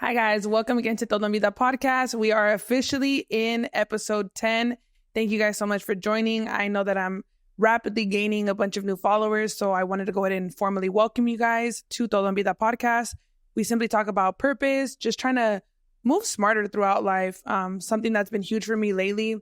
Hi, guys. Welcome again to Todo, Vida podcast. We are officially in episode 10. Thank you guys so much for joining. I know that I'm rapidly gaining a bunch of new followers, so I wanted to go ahead and formally welcome you guys to Todo, Vida podcast. We simply talk about purpose, just trying to move smarter throughout life. Something that's been huge for me lately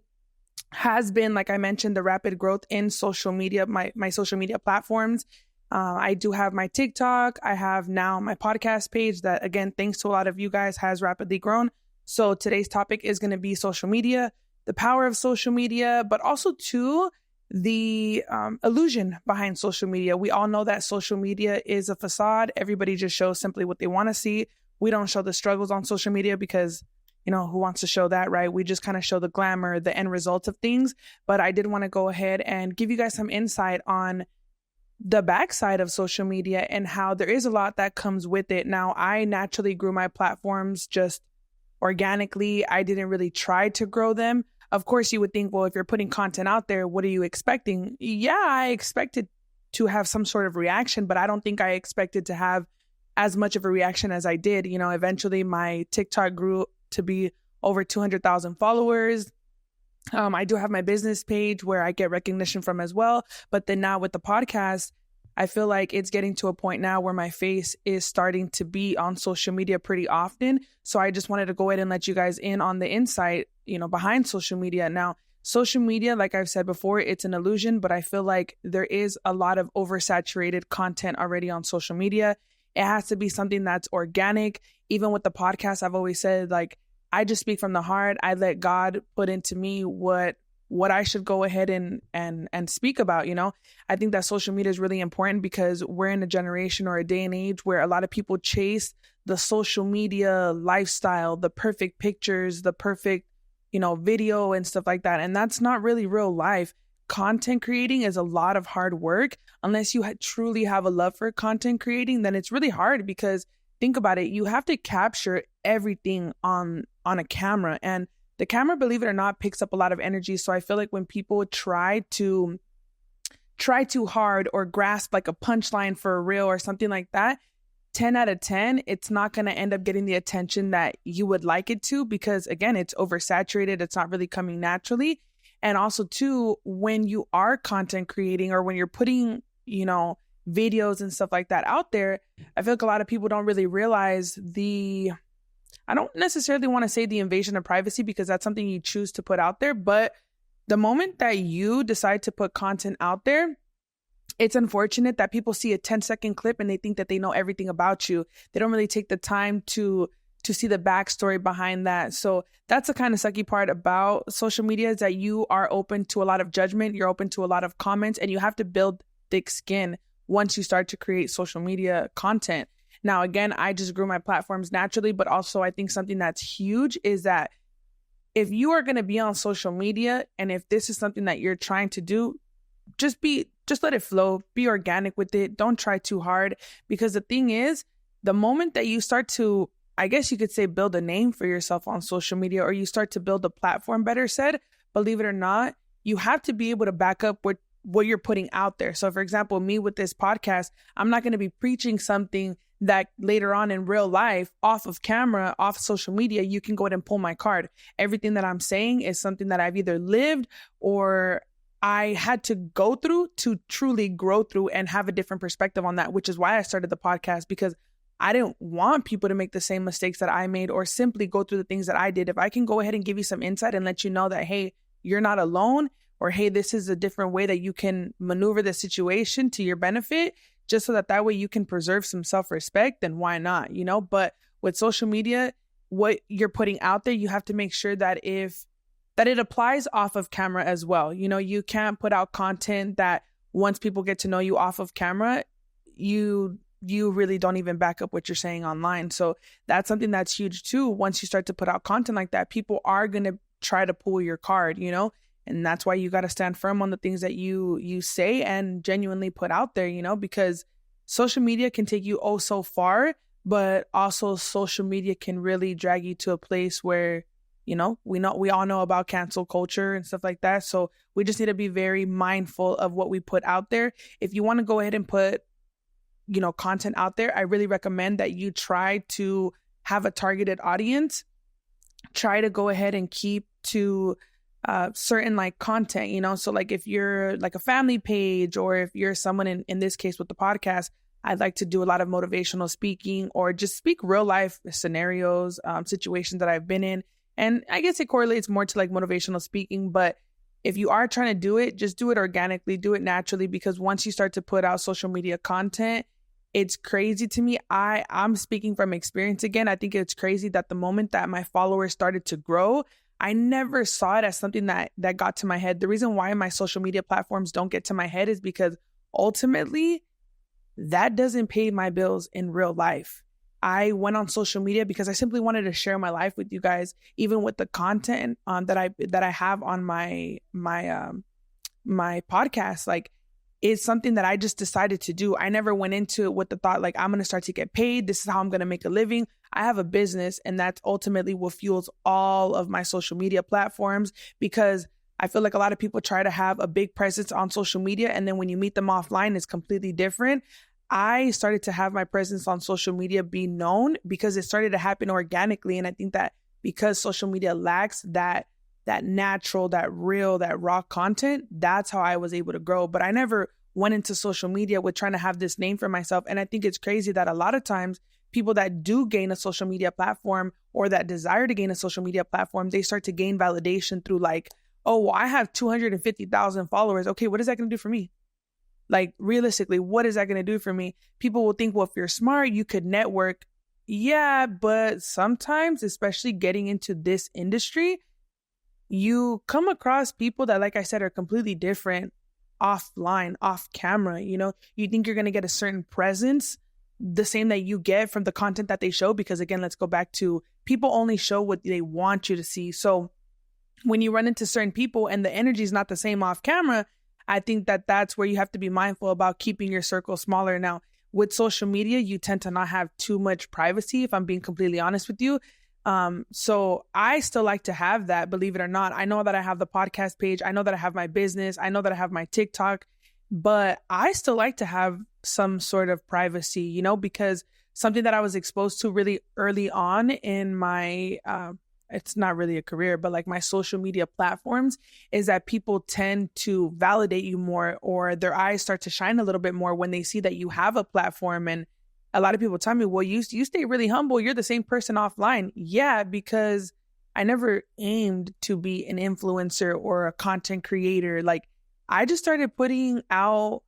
has been, like I mentioned, the rapid growth in social media, my social media platforms. I do have my TikTok. I have now my podcast page that, again, thanks to a lot of you guys, has rapidly grown. So today's topic is going to be social media, the power of social media, but also too, the illusion behind social media. We all know that social media is a facade. Everybody just shows simply what they want to see. We don't show the struggles on social media because, who wants to show that, right? We just kind of show the glamour, the end results of things. But I did want to go ahead and give you guys some insight on the backside of social media and how there is a lot that comes with it. Now, I naturally grew my platforms just organically. I didn't really try to grow them. Of course, you would think, well, if you're putting content out there, what are you expecting? Yeah, I expected to have some sort of reaction, but I don't think I expected to have as much of a reaction as I did. Eventually my TikTok grew to be over 200,000 followers. I do have my business page where I get recognition from as well. But then now with the podcast, I feel like it's getting to a point now where my face is starting to be on social media pretty often. So I just wanted to go ahead and let you guys in on the insight, behind social media. Now, social media, like I've said before, it's an illusion, but I feel like there is a lot of oversaturated content already on social media. It has to be something that's organic. Even with the podcast, I've always said, I just speak from the heart. I let God put into me what I should go ahead and speak about. I think that social media is really important because we're in a generation or a day and age where a lot of people chase the social media lifestyle, the perfect pictures, the perfect, video and stuff like that. And that's not really real life. Content creating is a lot of hard work. Unless you truly have a love for content creating, then it's really hard because think about it. You have to capture everything on a camera, and the camera, believe it or not, picks up a lot of energy. So I feel like when people try too hard or grasp like a punchline for a reel or something like that, 10 out of 10, it's not going to end up getting the attention that you would like it to because, again, it's oversaturated. It's not really coming naturally. And also too, when you are content creating or when you're putting, videos and stuff like that out there, I feel like a lot of people don't really realize I don't necessarily want to say the invasion of privacy because that's something you choose to put out there. But the moment that you decide to put content out there, it's unfortunate that people see a 10-second clip and they think that they know everything about you. They don't really take the time to see the backstory behind that. So that's the kind of sucky part about social media is that you are open to a lot of judgment. You're open to a lot of comments, and you have to build thick skin once you start to create social media content. Now, again, I just grew my platforms naturally, but also I think something that's huge is that if you are going to be on social media and if this is something that you're trying to do, just let it flow, be organic with it. Don't try too hard, because the thing is, the moment that you start to, I guess you could say, build a name for yourself on social media, or you start to build a platform, better said, believe it or not, you have to be able to back up what you're putting out there. So for example, me with this podcast, I'm not going to be preaching something that later on in real life, off of camera, off social media, you can go ahead and pull my card. Everything that I'm saying is something that I've either lived or I had to go through to truly grow through and have a different perspective on that, which is why I started the podcast, because I didn't want people to make the same mistakes that I made or simply go through the things that I did. If I can go ahead and give you some insight and let you know that, hey, you're not alone, or hey, this is a different way that you can maneuver the situation to your benefit, just so that way you can preserve some self-respect, then why not, But with social media, what you're putting out there, you have to make sure that it applies off of camera as well. You can't put out content that once people get to know you off of camera, you really don't even back up what you're saying online. So that's something that's huge too. Once you start to put out content like that, people are going to try to pull your card, And that's why you got to stand firm on the things that you say and genuinely put out there, because social media can take you oh so far, but also social media can really drag you to a place where, we all know about cancel culture and stuff like that. So we just need to be very mindful of what we put out there. If you want to go ahead and put, content out there, I really recommend that you try to have a targeted audience, try to go ahead and keep to certain like content, you know? So like if you're like a family page, or if you're someone in this case with the podcast, I'd like to do a lot of motivational speaking, or just speak real life scenarios, situations that I've been in. And I guess it correlates more to like motivational speaking, but if you are trying to do it, just do it organically, do it naturally, because once you start to put out social media content, it's crazy to me. I'm speaking from experience again. I think it's crazy that the moment that my followers started to grow, I never saw it as something that got to my head. The reason why my social media platforms don't get to my head is because ultimately that doesn't pay my bills in real life. I went on social media because I simply wanted to share my life with you guys, even with the content that I have on my podcast. Like, it's something that I just decided to do. I never went into it with the thought like, I'm going to start to get paid. This is how I'm going to make a living. I have a business, and that's ultimately what fuels all of my social media platforms, because I feel like a lot of people try to have a big presence on social media, and then when you meet them offline, it's completely different. I started to have my presence on social media be known because it started to happen organically. And I think that because social media lacks that natural, that real, that raw content, that's how I was able to grow. But I never went into social media with trying to have this name for myself. And I think it's crazy that a lot of times people that do gain a social media platform, or that desire to gain a social media platform, they start to gain validation through like, oh, well, I have 250,000 followers. Okay, what is that going to do for me? Like, realistically, what is that going to do for me? People will think, well, if you're smart, you could network. Yeah, but sometimes, especially getting into this industry, you come across people that, like I said, are completely different offline, off camera. You know, you think you're going to get a certain presence, the same that you get from the content that they show. Because again, let's go back to people only show what they want you to see. So when you run into certain people and the energy is not the same off camera, I think that that's where you have to be mindful about keeping your circle smaller. Now, with social media, you tend to not have too much privacy, if I'm being completely honest with you. So I still like to have that, believe it or not. I know that I have the podcast page. I know that I have my business. I know that I have my TikTok, but I still like to have some sort of privacy, you know, because something that I was exposed to really early on in my, it's not really a career, but like my social media platforms, is that people tend to validate you more, or their eyes start to shine a little bit more when they see that you have a platform. And a lot of people tell me, well, you stay really humble. You're the same person offline. Yeah, because I never aimed to be an influencer or a content creator. Like, I just started putting out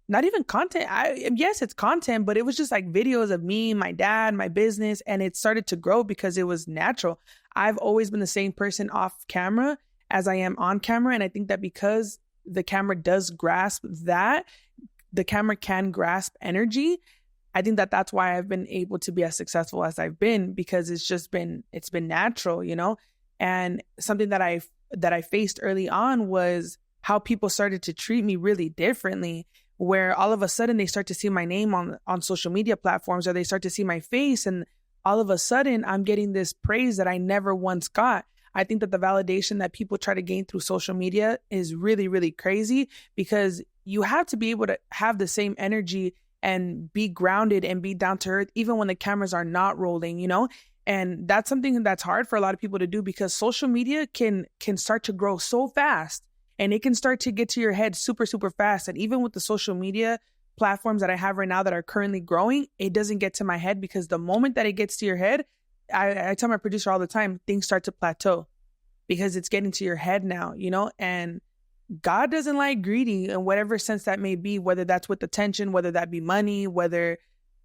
not even content. Yes, it's content, but it was just like videos of me, my dad, my business. And it started to grow because it was natural. I've always been the same person off camera as I am on camera. And I think that because the camera does grasp that, the camera can grasp energy. I think that that's why I've been able to be as successful as I've been, because it's been natural, you know. And something that I faced early on was how people started to treat me really differently, where all of a sudden they start to see my name on social media platforms, or they start to see my face, and all of a sudden I'm getting this praise that I never once got. I think that the validation that people try to gain through social media is really, really crazy, because you have to be able to have the same energy and be grounded and be down to earth, even when the cameras are not rolling, you know? And that's something that's hard for a lot of people to do, because social media can start to grow so fast, and it can start to get to your head super, super fast. And even with the social media platforms that I have right now that are currently growing, it doesn't get to my head, because the moment that it gets to your head, I tell my producer all the time, things start to plateau, because it's getting to your head now, you know? And God doesn't like greedy in whatever sense that may be, whether that's with attention, whether that be money, whether,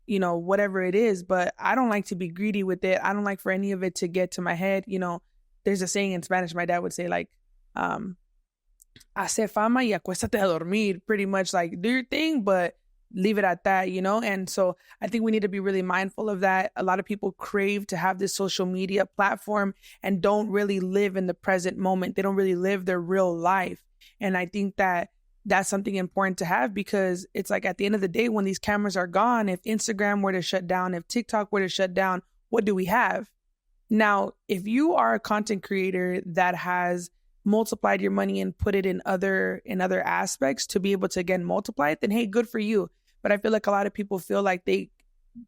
you know, whatever it is. But I don't like to be greedy with it. I don't like for any of it to get to my head. You know, there's a saying in Spanish, my dad would say, like, hace fama y acuéstate a dormir, pretty much like do your thing, but leave it at that, you know? And so I think we need to be really mindful of that. A lot of people crave to have this social media platform and don't really live in the present moment. They don't really live their real life. And I think that that's something important to have, because it's like at the end of the day, when these cameras are gone, if Instagram were to shut down, if TikTok were to shut down, what do we have? Now, if you are a content creator that has multiplied your money and put it in other aspects to be able to, again, multiply it, then hey, good for you. But I feel like a lot of people feel like they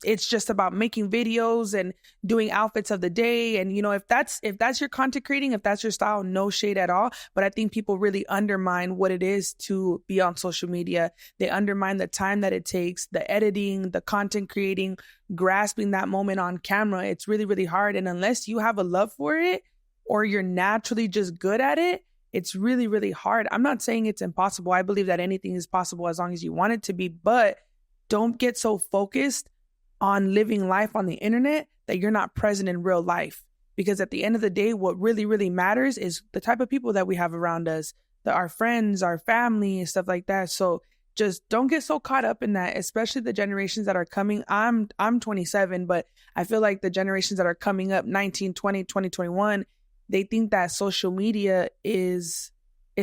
it's just about making videos and doing outfits of the day. And, if that's your content creating, if that's your style, no shade at all. But I think people really undermine what it is to be on social media. They undermine the time that it takes, the editing, the content creating, grasping that moment on camera. It's really, really hard. And unless you have a love for it or you're naturally just good at it, it's really, really hard. I'm not saying it's impossible. I believe that anything is possible as long as you want it to be, but don't get so focused on living life on the internet that you're not present in real life. Because at the end of the day, what really, really matters is the type of people that we have around us, our friends, our family, and stuff like that. So just don't get so caught up in that, especially the generations that are coming. I'm 27, but I feel like the generations that are coming up, 19, 20, 2021, they think that social media is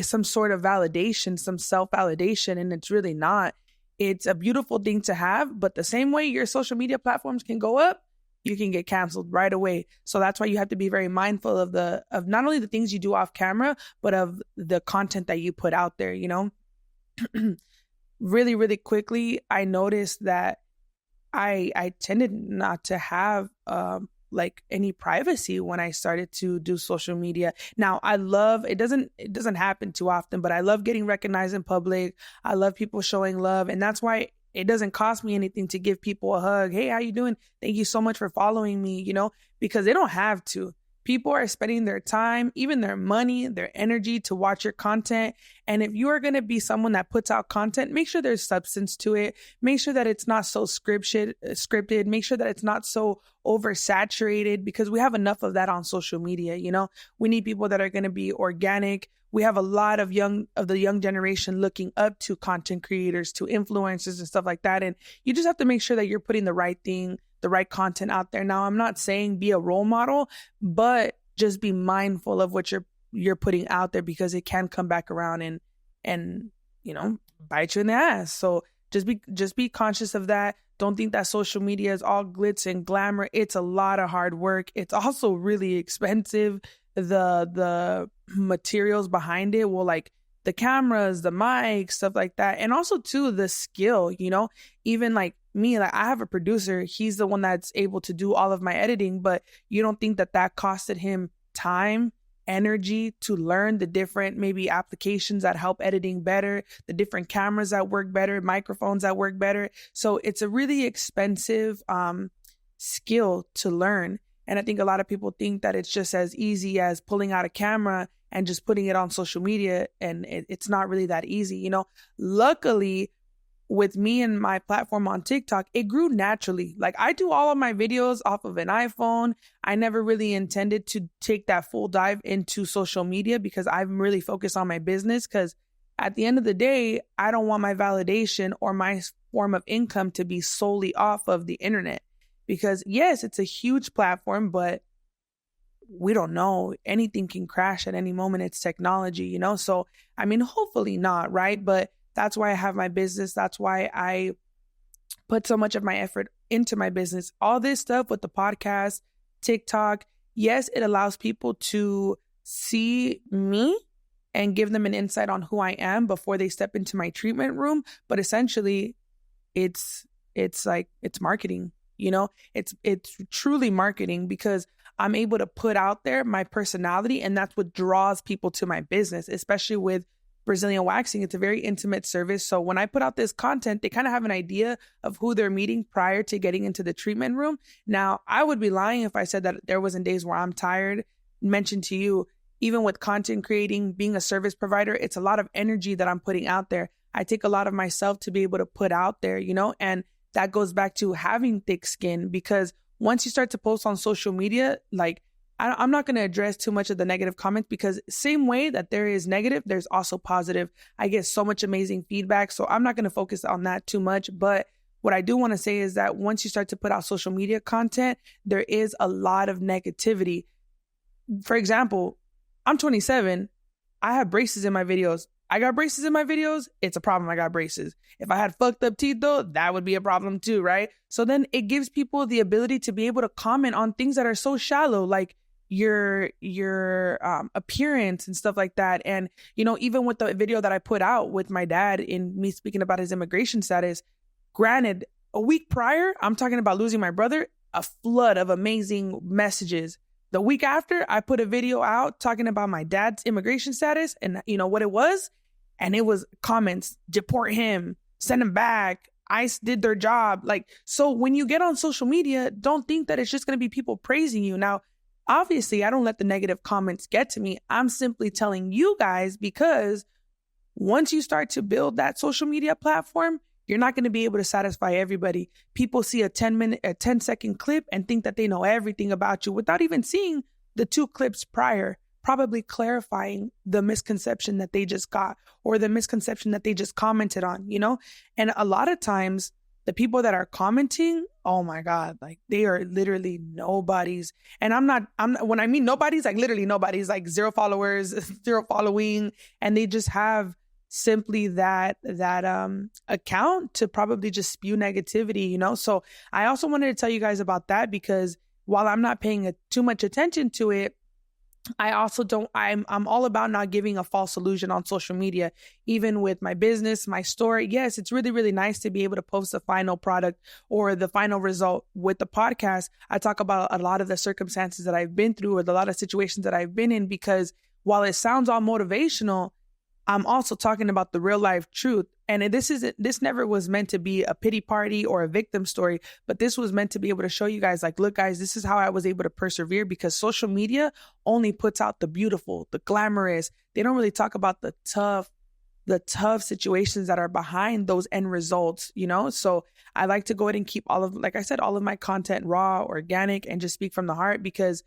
some sort of validation, some self-validation, and it's really not. It's a beautiful thing to have, but the same way your social media platforms can go up, you can get canceled right away. So that's why you have to be very mindful of not only the things you do off camera, but of the content that you put out there, Really, really quickly, I noticed that I tended not to have like any privacy when I started to do social media. Now I love, it doesn't happen too often, but I love getting recognized in public. I love people showing love. And that's why it doesn't cost me anything to give people a hug. Hey, how you doing? Thank you so much for following me, because they don't have to. People are spending their time, even their money, their energy to watch your content. And if you are going to be someone that puts out content, make sure there's substance to it. Make sure that it's not so scripted. Make sure that it's not so oversaturated, because we have enough of that on social media. We need people that are going to be organic. We have a lot of the young generation looking up to content creators, to influencers and stuff like that. And you just have to make sure that you're putting the right thing, the right content out there. Now, I'm not saying be a role model, but just be mindful of what you're putting out there, because it can come back around and bite you in the ass. So just be conscious of that. Don't think that social media is all glitz and glamour. It's a lot of hard work. It's also really expensive. The materials behind it, like the cameras, the mics, stuff like that. And also too, the skill, even like me, like I have a producer. He's the one that's able to do all of my editing, but you don't think that costed him time, energy to learn the different maybe applications that help editing better, the different cameras that work better, microphones that work better. So it's a really expensive skill to learn. And I think a lot of people think that it's just as easy as pulling out a camera and just putting it on social media. And it's not really that easy. Luckily, with me and my platform on TikTok, it grew naturally. Like I do all of my videos off of an iPhone. I never really intended to take that full dive into social media, because I'm really focused on my business. Because at the end of the day, I don't want my validation or my form of income to be solely off of the internet. Because yes, it's a huge platform, but we don't know. Anything can crash at any moment. It's technology, So, hopefully not, right? But that's why I have my business. That's why I put so much of my effort into my business. All this stuff with the podcast, TikTok, yes, it allows people to see me and give them an insight on who I am before they step into my treatment room. But essentially, it's marketing. It's truly marketing, because I'm able to put out there my personality, and that's what draws people to my business, especially with Brazilian waxing. It's a very intimate service. So when I put out this content, they kind of have an idea of who they're meeting prior to getting into the treatment room. Now, I would be lying if I said that there wasn't days where I'm tired. Mentioned to you, even with content creating, being a service provider, it's a lot of energy that I'm putting out there. I take a lot of myself to be able to put out there, and that goes back to having thick skin, because once you start to post on social media, like I'm not going to address too much of the negative comments, because same way that there is negative, there's also positive. I get so much amazing feedback. So I'm not going to focus on that too much. But what I do want to say is that once you start to put out social media content, there is a lot of negativity. For example, I'm 27. I have braces in my videos. I got braces in my videos. It's a problem. I got braces. If I had fucked up teeth though, that would be a problem too, right? So then it gives people the ability to be able to comment on things that are so shallow, like your appearance and stuff like that. And, even with the video that I put out with my dad in me speaking about his immigration status, granted, A week prior, I'm talking about losing my brother, a flood of amazing messages. The week after, I put a video out talking about my dad's immigration status and what it was. And it was comments, deport him, send him back. ICE did their job. So when you get on social media, don't think that it's just going to be people praising you. Now, obviously, I don't let the negative comments get to me. I'm simply telling you guys, because once you start to build that social media platform, you're not going to be able to satisfy everybody. People see a 10-second clip and think that they know everything about you without even seeing the 2 clips prior, probably clarifying the misconception that they just got or the misconception that they just commented on, And a lot of times the people that are commenting, oh my God, they are literally nobodies. And when I mean nobodies, literally nobodies, 0 followers, 0 following, and they just have simply that account to probably just spew negativity, So I also wanted to tell you guys about that, because while I'm not paying too much attention to it, I also I'm all about not giving a false illusion on social media, even with my business, my store. Yes, it's really, really nice to be able to post the final product or the final result. With the podcast, I talk about a lot of the circumstances that I've been through or a lot of situations that I've been in, because while it sounds all motivational, I'm also talking about the real life truth. And this never was meant to be a pity party or a victim story, but this was meant to be able to show you guys, look, guys, this is how I was able to persevere, because social media only puts out the beautiful, the glamorous. They don't really talk about the tough situations that are behind those end results, So I like to go ahead and keep all of my content raw, organic, and just speak from the heart, because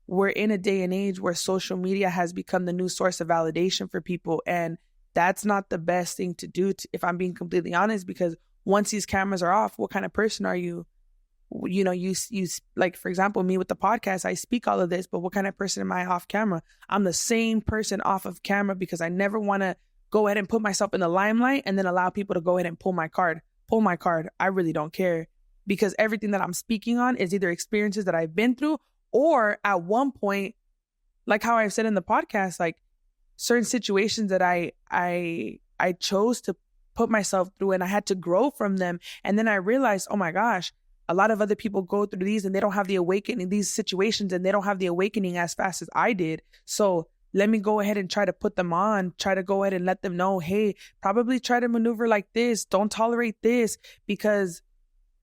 we're in a day and age where social media has become the new source of validation for people. And that's not the best thing to do, if I'm being completely honest, because once these cameras are off, what kind of person are you? You for example, me with the podcast, I speak all of this, but what kind of person am I off camera? I'm the same person off of camera, because I never want to go ahead and put myself in the limelight and then allow people to go ahead and pull my card. I really don't care, because everything that I'm speaking on is either experiences that I've been through, or at one point, like how I've said in the podcast, certain situations that I chose to put myself through, and I had to grow from them. And then I realized, oh my gosh, a lot of other people go through these and they don't have the awakening, these situations, and they don't have the awakening as fast as I did. So let me go ahead and try to put them on, try to go ahead and let them know, hey, probably try to maneuver like this. Don't tolerate this, because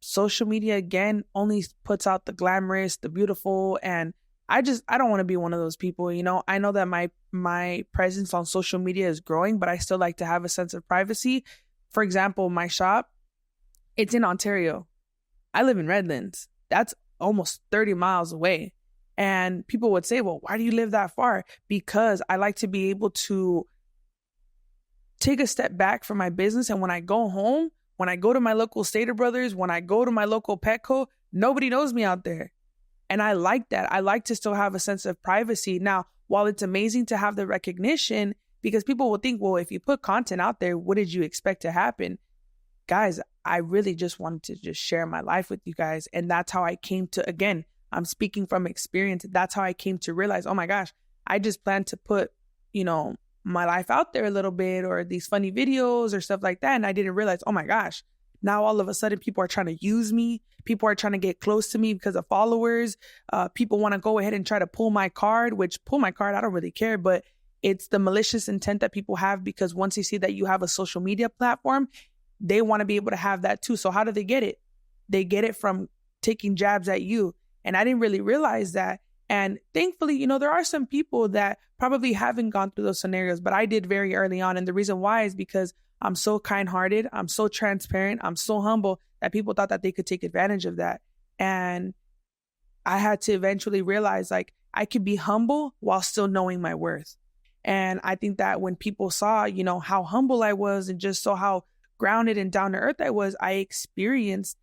social media, again, only puts out the glamorous, the beautiful. And I don't want to be one of those people. I know that my presence on social media is growing, but I still like to have a sense of privacy. For example, my shop, it's in Ontario. I live in Redlands. That's almost 30 miles away. And people would say, well, why do you live that far? Because I like to be able to take a step back from my business. And when I go home, when I go to my local Stater Brothers, when I go to my local Petco, nobody knows me out there. And I like that. I like to still have a sense of privacy. Now, while it's amazing to have the recognition, because people will think, well, if you put content out there, what did you expect to happen? Guys, I really just wanted to just share my life with you guys. And that's how I came to, again, I'm speaking from experience. That's how I came to realize, oh my gosh, I just planned to put, my life out there a little bit, or these funny videos or stuff like that. And I didn't realize, oh my gosh, now all of a sudden people are trying to use me. People are trying to get close to me because of followers. People want to go ahead and try to pull my card, I don't really care, but it's the malicious intent that people have, because once they see that you have a social media platform, they want to be able to have that too. So how do they get it? They get it from taking jabs at you. And I didn't really realize that. And thankfully, there are some people that probably haven't gone through those scenarios, but I did very early on. And the reason why is because I'm so kind-hearted, I'm so transparent, I'm so humble that people thought that they could take advantage of that. And I had to eventually realize, I could be humble while still knowing my worth. And I think that when people saw, how humble I was and just saw how grounded and down to earth I was, I experienced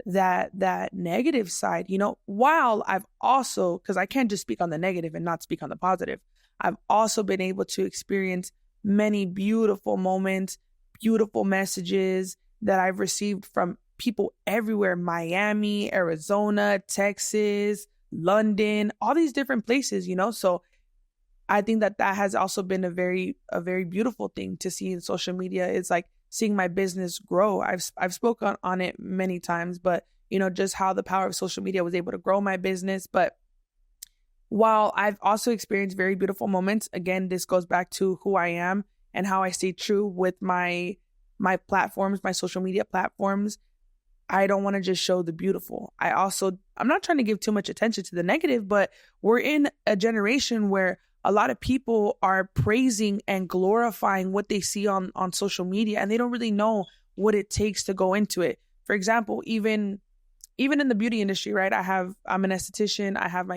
that negative side, while I've also, because I can't just speak on the negative and not speak on the positive, I've also been able to experience many beautiful moments, beautiful messages that I've received from people everywhere, Miami, Arizona, Texas, London, all these different places, so I think that has also been a very beautiful thing to see in social media. It's seeing my business grow. I've spoken on it many times, but just how the power of social media was able to grow my business. But while I've also experienced very beautiful moments, again, this goes back to who I am and how I stay true with my platforms, my social media platforms. I don't want to just show the beautiful. I'm not trying to give too much attention to the negative, but we're in a generation where a lot of people are praising and glorifying what they see on social media, and they don't really know what it takes to go into it. For example, even in the beauty industry, right? I'm an esthetician. I have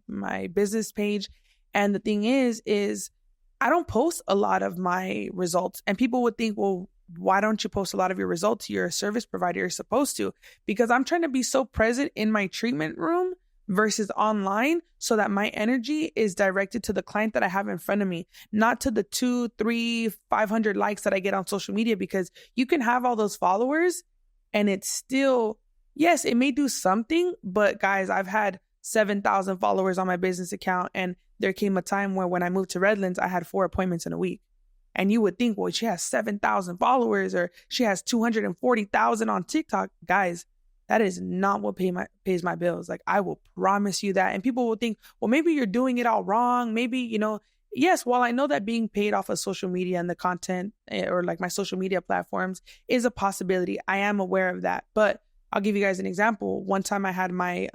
my business page. And the thing is I don't post a lot of my results. And people would think, well, why don't you post a lot of your results? You're a service provider. You're supposed to, because I'm trying to be so present in my treatment room versus online so that my energy is directed to the client that I have in front of me, not to the 2, 3, 500 likes that I get on social media, because you can have all those followers and it's still, yes, it may do something, but guys, I've had 7,000 followers on my business account. And there came a time where when I moved to Redlands, I had 4 appointments in a week. And you would think, well, she has 7,000 followers or she has 240,000 on TikTok. Guys, that is not what pays my bills. Like, I will promise you that. And people will think, well, maybe you're doing it all wrong. Maybe, yes, while I know that being paid off of social media and the content or like my social media platforms is a possibility, I am aware of that. But I'll give you guys an example. One time I had my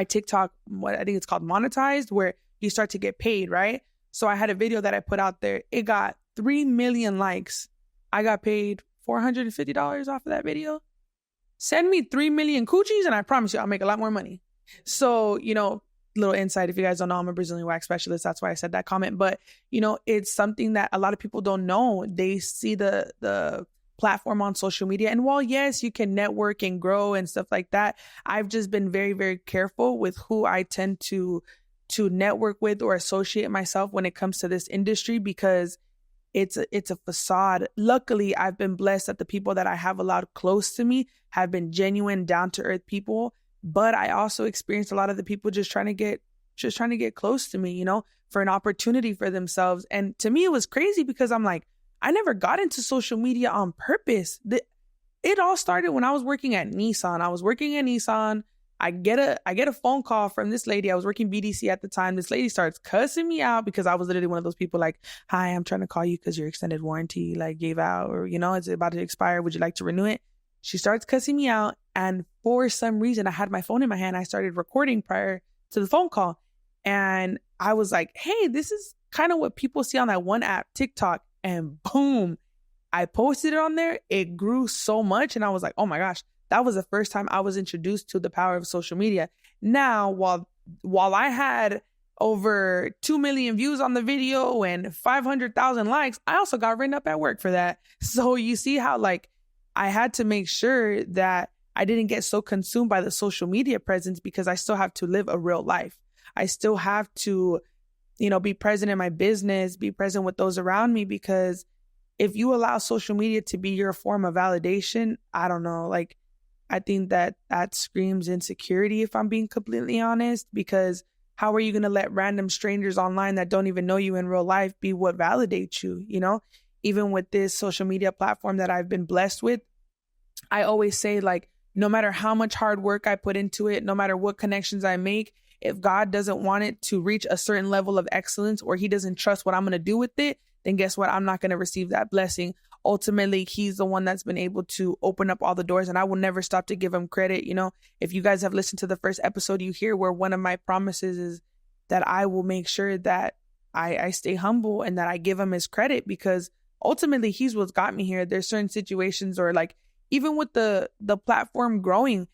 TikTok, what I think it's called monetized, where you start to get paid, right? So I had a video that I put out there. It got 3 million likes. I got paid $450 off of that video. Send me 3 million coochies and I promise you I'll make a lot more money. So, little insight, if you guys don't know, I'm a Brazilian wax specialist. That's why I said that comment. But, it's something that a lot of people don't know. They see the platform on social media. And while, yes, you can network and grow and stuff like that, I've just been very, very careful with who I tend to network with or associate myself when it comes to this industry, because it's a facade. Luckily, I've been blessed that the people that I have allowed close to me have been genuine, down to earth people. But I also experienced a lot of the people just trying to get close to me, for an opportunity for themselves. And to me, it was crazy because I'm like, I never got into social media on purpose. It all started when I was working at Nissan. I get a phone call from this lady. I was working BDC at the time. This lady starts cussing me out because I was literally one of those people like, hi, I'm trying to call you because your extended warranty gave out, or, it's about to expire. Would you like to renew it? She starts cussing me out. And for some reason, I had my phone in my hand. I started recording prior to the phone call. And I was like, hey, this is kind of what people see on that one app, TikTok. And boom, I posted it on there. It grew so much. And I was like, oh my gosh, that was the first time I was introduced to the power of social media. Now, while I had over 2 million views on the video and 500,000 likes, I also got written up at work for that. So you see how I had to make sure that I didn't get so consumed by the social media presence, because I still have to live a real life. I still have to, be present in my business, be present with those around me, because if you allow social media to be your form of validation, I don't know, I think that screams insecurity, if I'm being completely honest, because how are you going to let random strangers online that don't even know you in real life be what validates you? Even with this social media platform that I've been blessed with, I always say, no matter how much hard work I put into it, no matter what connections I make, if God doesn't want it to reach a certain level of excellence, or he doesn't trust what I'm going to do with it, then guess what? I'm not going to receive that blessing. Ultimately, he's the one that's been able to open up all the doors, and I will never stop to give him credit. If you guys have listened to the first episode, you hear where one of my promises is that I will make sure that I stay humble and that I give him his credit, because ultimately he's what's got me here. There's certain situations, or even with the platform growing,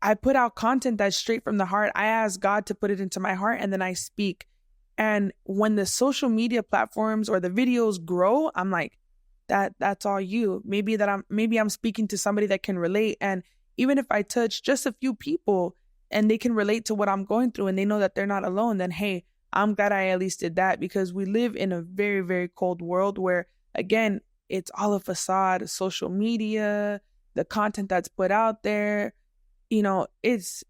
I put out content that's straight from the heart. I ask God to put it into my heart, and then I speak. And when the social media platforms or the videos grow, I'm like, that's all you. Maybe I'm speaking to somebody that can relate. And even if I touch just a few people and they can relate to what I'm going through and they know that they're not alone, then hey, I'm glad I at least did that, because we live in a very, very cold world where, again, it's all a facade. Social media, the content that's put out there, it's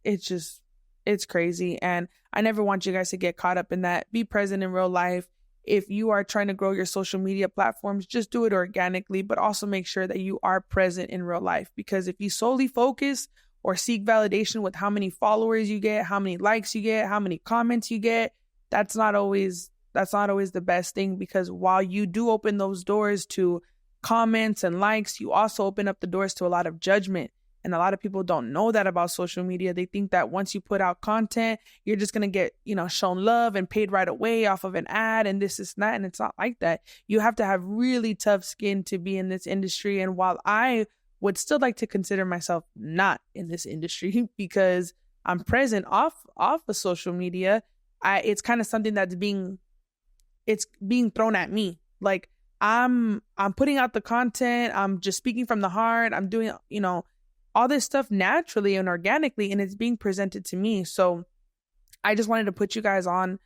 crazy. And I never want you guys to get caught up in that. Be present in real life. if you are trying to grow your social media platforms, just do it organically, but also make sure that you are present in real life. Because if you solely focus or seek validation with how many followers you get, how many likes you get, how many comments you get, that's not always the best thing. Because while you do open those doors to comments and likes, you also open up the doors to a lot of judgment. And a lot of people don't know that about social media. They think that once you put out content, you're just going to get, shown love and paid right away off of an ad and this is that. And it's not like that. You have to have really tough skin to be in this industry. And while I would still like to consider myself not in this industry because I'm present off of social media, it's kind of something that's being thrown at me. Like I'm putting out the content. I'm just speaking from the heart. I'm doing, all this stuff naturally and organically, and it's being presented to me. So I just wanted to put you guys on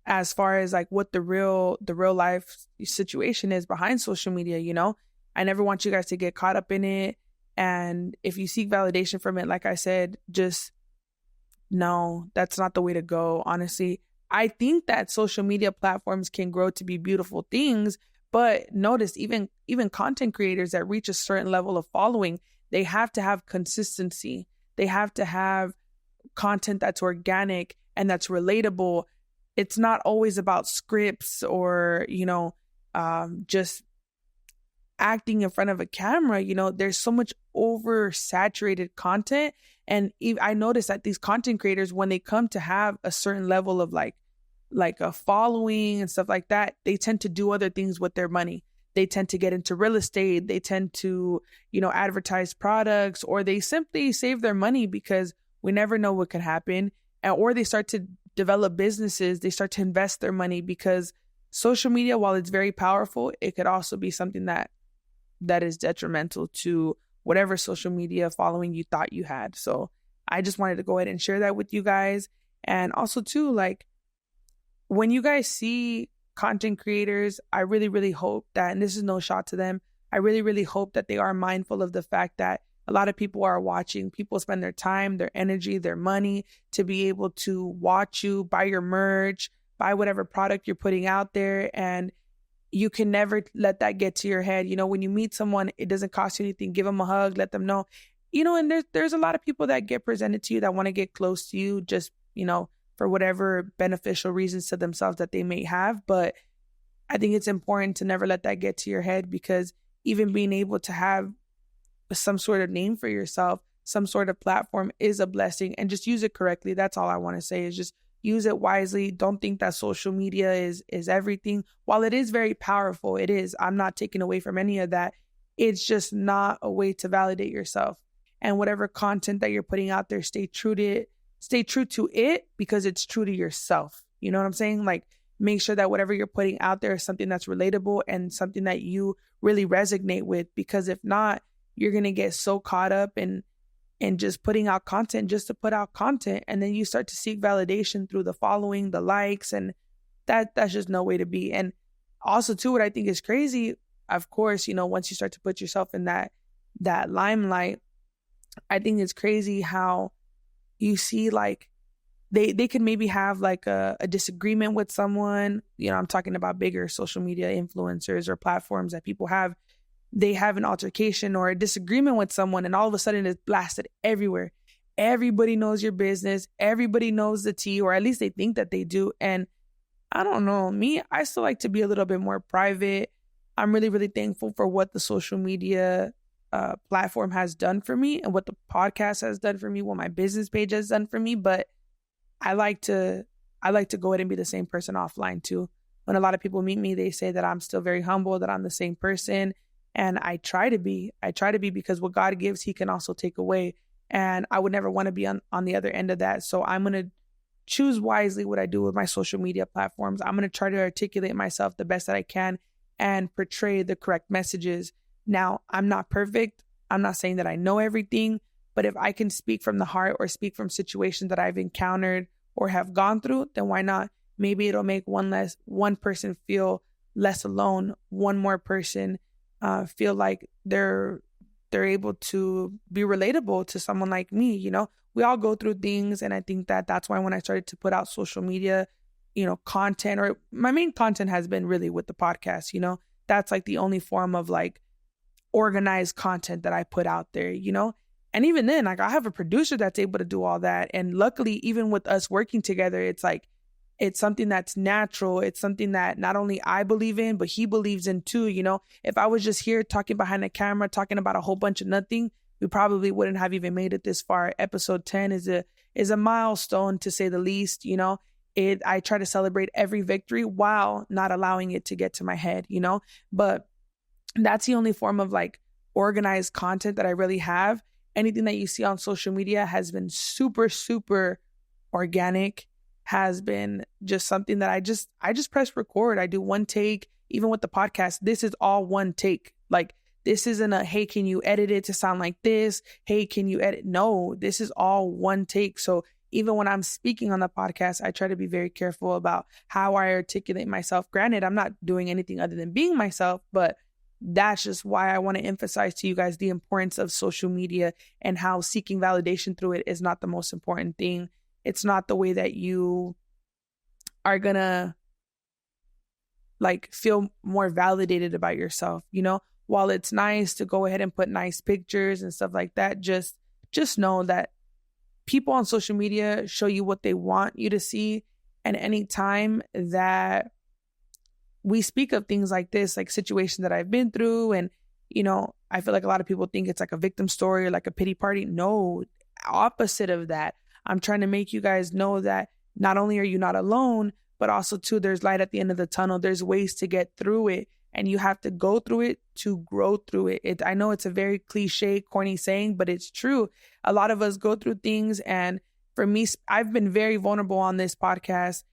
as far as like what the real life situation is behind social media. I never want you guys to get caught up in it. And if you seek validation from it, like I said, just no, that's not the way to go. Honestly, I think that social media platforms can grow to be beautiful things, but notice even content creators that reach a certain level of following, they have to have consistency. They have to have content that's organic and that's relatable. It's not always about scripts or, just acting in front of a camera. There's so much oversaturated content. And I noticed that these content creators, when they come to have a certain level of like a following and stuff like that, they tend to do other things with their money. They tend to get into real estate. They tend to, advertise products, or they simply save their money because we never know what could happen. Or they start to develop businesses. They start to invest their money because social media, while it's very powerful, it could also be something that is detrimental to whatever social media following you thought you had. So I just wanted to go ahead and share that with you guys. And also too, like when you guys see content creators, I really, really hope that, and this is no shot to them, I really, really hope that they are mindful of the fact that a lot of people are watching. People spend their time, their energy, their money to be able to watch you, buy your merch, buy whatever product you're putting out there. And you can never let that get to your head. When you meet someone, it doesn't cost you anything. Give them a hug, let them know, and there's a lot of people that get presented to you that want to get close to you just, for whatever beneficial reasons to themselves that they may have. But I think it's important to never let that get to your head, because even being able to have some sort of name for yourself, some sort of platform is a blessing, and just use it correctly. That's all I want to say, is just use it wisely. Don't think that social media is everything. While it is very powerful, it is. I'm not taking away from any of that. It's just not a way to validate yourself. And whatever content that you're putting out there, stay true to it because it's true to yourself. You know what I'm saying? Like, make sure that whatever you're putting out there is something that's relatable and something that you really resonate with. Because if not, you're going to get so caught up in just putting out content just to put out content. And then you start to seek validation through the following, the likes, and that's just no way to be. And also too, what I think is crazy, of course, once you start to put yourself in that limelight, I think it's crazy how you see like they could maybe have like a disagreement with someone. I'm talking about bigger social media influencers or platforms that people have. They have an altercation or a disagreement with someone, and all of a sudden it's blasted everywhere. Everybody knows your business. Everybody knows the tea, or at least they think that they do. And I don't know, me, I still like to be a little bit more private. I'm really, really thankful for what the social media platform has done for me and what the podcast has done for me, what my business page has done for me. But I like to go ahead and be the same person offline too. When a lot of people meet me, they say that I'm still very humble, that I'm the same person. And I try to be because what God gives, he can also take away. And I would never want to be on the other end of that. So I'm going to choose wisely what I do with my social media platforms. I'm going to try to articulate myself the best that I can and portray the correct messages. Now, I'm not perfect. I'm not saying that I know everything, but if I can speak from the heart or speak from situations that I've encountered or have gone through, then why not? Maybe it'll make one person feel less alone, one more person feel like they're able to be relatable to someone like me. We all go through things. And I think that that's why when I started to put out social media, content, or my main content has been really with the podcast, that's like the only form of like organized content that I put out there, and even then, like I have a producer that's able to do all that. And luckily, even with us working together, it's like, it's something that's natural. It's something that not only I believe in, but he believes in too. If I was just here talking behind the camera, talking about a whole bunch of nothing, we probably wouldn't have even made it this far. Episode 10 is a milestone, to say the least. I try to celebrate every victory while not allowing it to get to my head, but that's the only form of like organized content that I really have. Anything that you see on social media has been super, super organic, has been just something that I just press record. I do one take. Even with the podcast, this is all one take. Like, this isn't a, hey, can you edit it to sound like this? Hey, can you edit? No, this is all one take. So even when I'm speaking on the podcast, I try to be very careful about how I articulate myself. Granted, I'm not doing anything other than being myself, but that's just why I want to emphasize to you guys the importance of social media and how seeking validation through it is not the most important thing. It's not the way that you are gonna like feel more validated about yourself. While it's nice to go ahead and put nice pictures and stuff like that, just know that people on social media show you what they want you to see. And any time that we speak of things like this, like situations that I've been through, and, I feel like a lot of people think it's like a victim story or like a pity party. No, opposite of that. I'm trying to make you guys know that not only are you not alone, but also too, there's light at the end of the tunnel. There's ways to get through it, and you have to go through it to grow through it. I know it's a very cliche, corny saying, but it's true. A lot of us go through things. And for me, I've been very vulnerable on this podcast,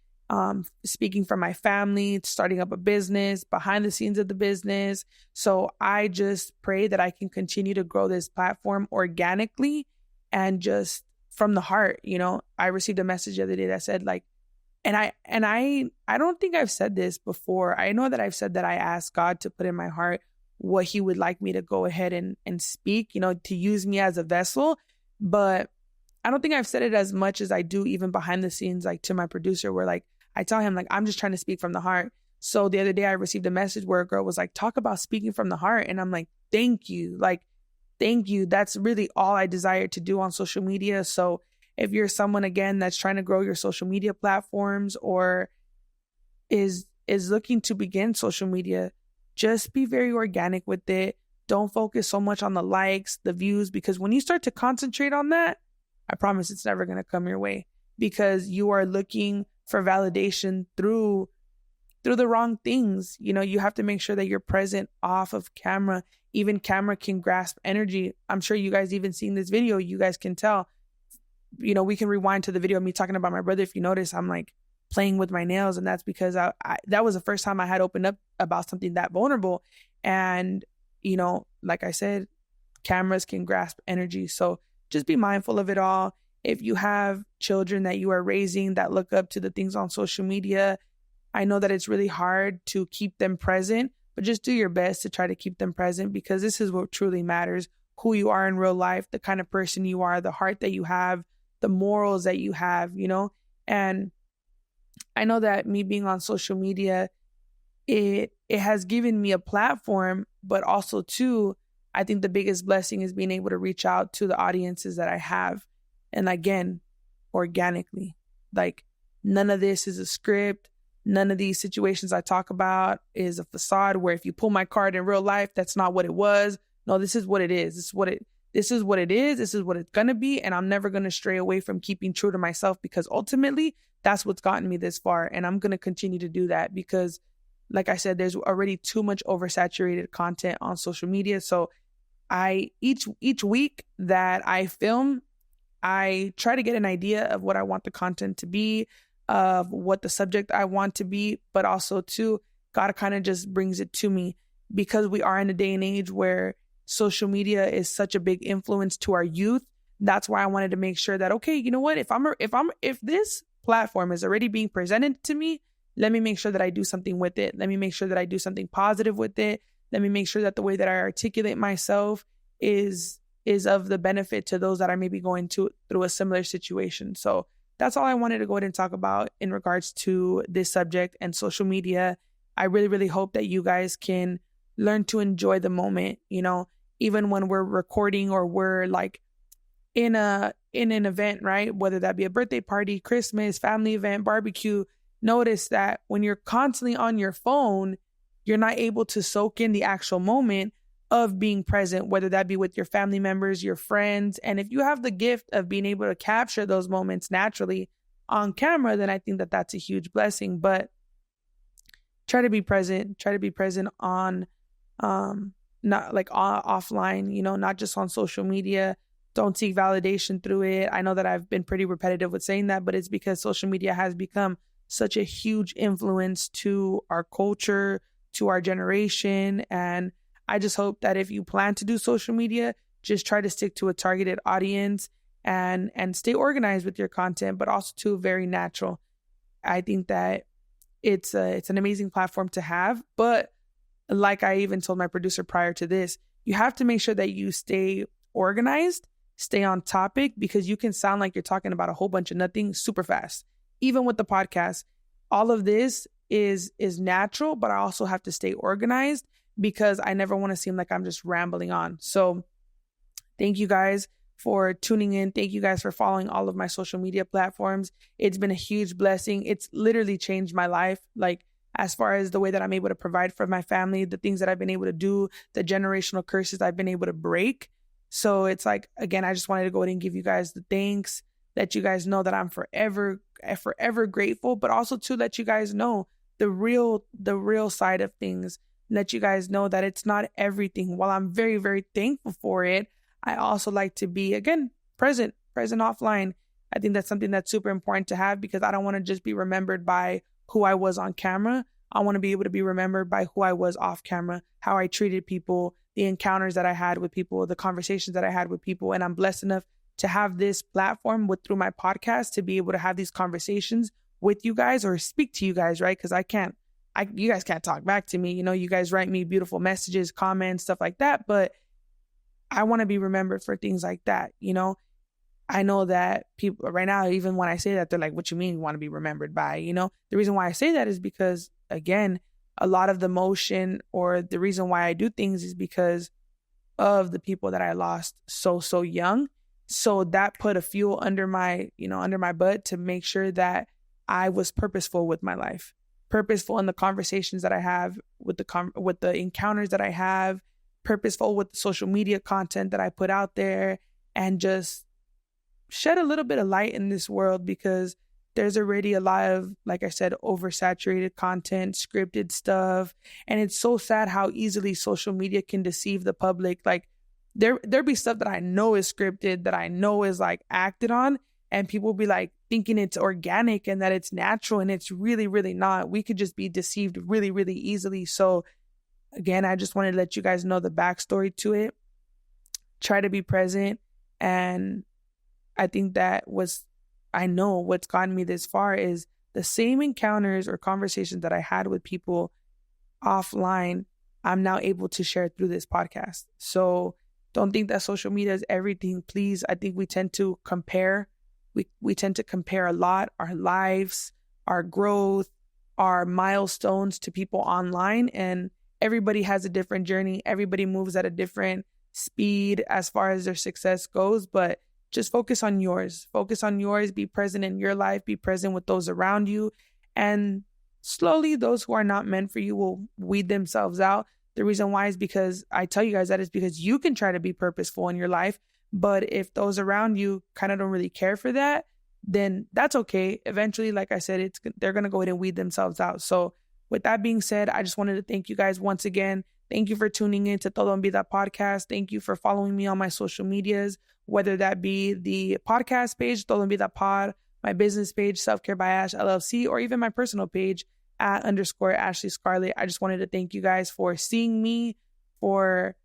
speaking from my family, starting up a business, behind the scenes of the business. So I just pray that I can continue to grow this platform organically and just from the heart. I received a message the other day that said like, and I don't think I've said this before. I know that I've said that I asked God to put in my heart what he would like me to go ahead and speak, to use me as a vessel. But I don't think I've said it as much as I do even behind the scenes, like to my producer, where like I tell him like, I'm just trying to speak from the heart. So the other day I received a message where a girl was like, talk about speaking from the heart. And I'm like, thank you. Like, thank you. That's really all I desire to do on social media. So if you're someone, again, that's trying to grow your social media platforms or is looking to begin social media, just be very organic with it. Don't focus so much on the likes, the views, because when you start to concentrate on that, I promise it's never going to come your way, because you are looking for validation through the wrong things. You have to make sure that you're present off of camera. Even camera can grasp energy. I'm sure you guys even seen this video. You guys can tell. We can rewind to the video of me talking about my brother. If you notice, I'm like playing with my nails, and that's because that was the first time I had opened up about something that vulnerable. And, like I said, cameras can grasp energy. So just be mindful of it all. If you have children that you are raising that look up to the things on social media, I know that it's really hard to keep them present, but just do your best to try to keep them present, because this is what truly matters. Who you are in real life, the kind of person you are, the heart that you have, the morals that you have, And I know that me being on social media, it has given me a platform, but also too, I think the biggest blessing is being able to reach out to the audiences that I have. And again, organically, like none of this is a script. None of these situations I talk about is a facade where if you pull my card in real life, that's not what it was. No, this is what it is. This is what it is. This is what it's going to be. And I'm never going to stray away from keeping true to myself, because ultimately that's what's gotten me this far. And I'm going to continue to do that because, like I said, there's already too much oversaturated content on social media. So each week that I film, I try to get an idea of what I want the content to be, of what the subject I want to be, but also too, God kind of just brings it to me, because we are in a day and age where social media is such a big influence to our youth. That's why I wanted to make sure that, okay, you know what, if this platform is already being presented to me, let me make sure that I do something with it. Let me make sure that I do something positive with it. Let me make sure that the way that I articulate myself is of the benefit to those that are maybe going through a similar situation. So that's all I wanted to go ahead and talk about in regards to this subject and social media. I really, really hope that you guys can learn to enjoy the moment, even when we're recording or we're like in an event, right? Whether that be a birthday party, Christmas, family event, barbecue. Notice that when you're constantly on your phone, you're not able to soak in the actual moment of being present, whether that be with your family members, your friends. And if you have the gift of being able to capture those moments naturally on camera, then I think that that's a huge blessing. But try to be present on, not like offline, not just on social media. Don't seek validation through it. I know that I've been pretty repetitive with saying that, but it's because social media has become such a huge influence to our culture, to our generation. And I just hope that if you plan to do social media, just try to stick to a targeted audience and stay organized with your content, but also too very natural. I think that it's an amazing platform to have. But like I even told my producer prior to this, you have to make sure that you stay organized, stay on topic, because you can sound like you're talking about a whole bunch of nothing super fast. Even with the podcast, all of this is natural, but I also have to stay organized because I never want to seem like I'm just rambling on. So thank you guys for tuning in. Thank you guys for following all of my social media platforms. It's been a huge blessing. It's literally changed my life. Like, as far as the way that I'm able to provide for my family, the things that I've been able to do, the generational curses I've been able to break. So it's like, again, I just wanted to go ahead and give you guys the thanks, let you guys know that I'm forever grateful, but also to let you guys know the real side of things. Let you guys know that it's not everything. While I'm very, very thankful for it, I also like to be, again, present offline. I think that's something that's super important to have, because I don't want to just be remembered by who I was on camera. I want to be able to be remembered by who I was off camera, how I treated people, the encounters that I had with people, the conversations that I had with people. And I'm blessed enough to have this platform through my podcast to be able to have these conversations with you guys or speak to you guys, right? Because you guys can't talk back to me. You guys write me beautiful messages, comments, stuff like that. But I want to be remembered for things like that. I know that people right now, even when I say that, they're like, what you mean you want to be remembered by? The reason why I say that is because, again, a lot of the motion or the reason why I do things is because of the people that I lost so young. So that put a fuel under my butt to make sure that I was purposeful with my life, purposeful in the conversations that I have with the encounters that I have, purposeful with the social media content that I put out there, and just shed a little bit of light in this world, because there's already a lot of, like I said, oversaturated content, scripted stuff. And it's so sad how easily social media can deceive the public. Like there be stuff that I know is scripted, that I know is like acted on, and people be like thinking it's organic and that it's natural, and it's really, really not. We could just be deceived really, really easily. So again, I just wanted to let you guys know the backstory to it. Try to be present. And I think I know what's gotten me this far is the same encounters or conversations that I had with people offline, I'm now able to share through this podcast. So don't think that social media is everything, please. I think we tend to compare. We tend to compare a lot, our lives, our growth, our milestones to people online, and everybody has a different journey. Everybody moves at a different speed as far as their success goes, but just focus on yours. Be present in your life. Be present with those around you. And slowly, those who are not meant for you will weed themselves out. The reason why is because I tell you guys that is because you can try to be purposeful in your life. But if those around you kind of don't really care for that, then that's okay. Eventually, like I said, they're going to go ahead and weed themselves out. So with that being said, I just wanted to thank you guys once again. Thank you for tuning in to Todo, Vida podcast. Thank you for following me on my social medias, whether that be the podcast page, Todo Vida Pod, my business page, Self Care by Ash LLC, or even my personal page @_Ashley Scarlett. I just wanted to thank you guys for seeing me, for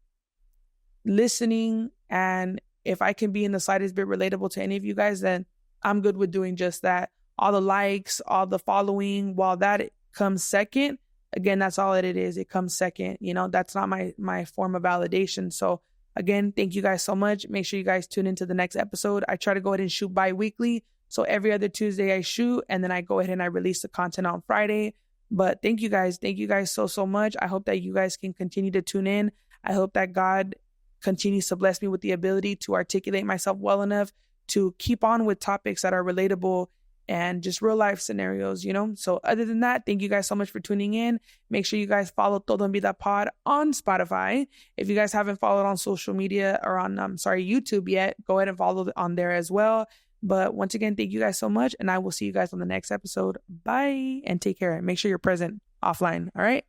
listening. And if I can be in the slightest bit relatable to any of you guys, then I'm good with doing just that. All the likes, all the following, while that comes second, again, that's all it is. It comes second. That's not my form of validation. So again, thank you guys so much. Make sure you guys tune into the next episode. I try to go ahead and shoot bi-weekly. So every other Tuesday I shoot, and then I go ahead and I release the content on Friday. But thank you guys. Thank you guys so much. I hope that you guys can continue to tune in. I hope that God continues to bless me with the ability to articulate myself well enough to keep on with topics that are relatable and just real life scenarios, you know? So other than that, thank you guys so much for tuning in. Make sure you guys follow Todo Vida Pod on Spotify. If you guys haven't followed on social media or on, YouTube yet, go ahead and follow on there as well. But once again, thank you guys so much. And I will see you guys on the next episode. Bye and take care. Make sure you're present offline. All right.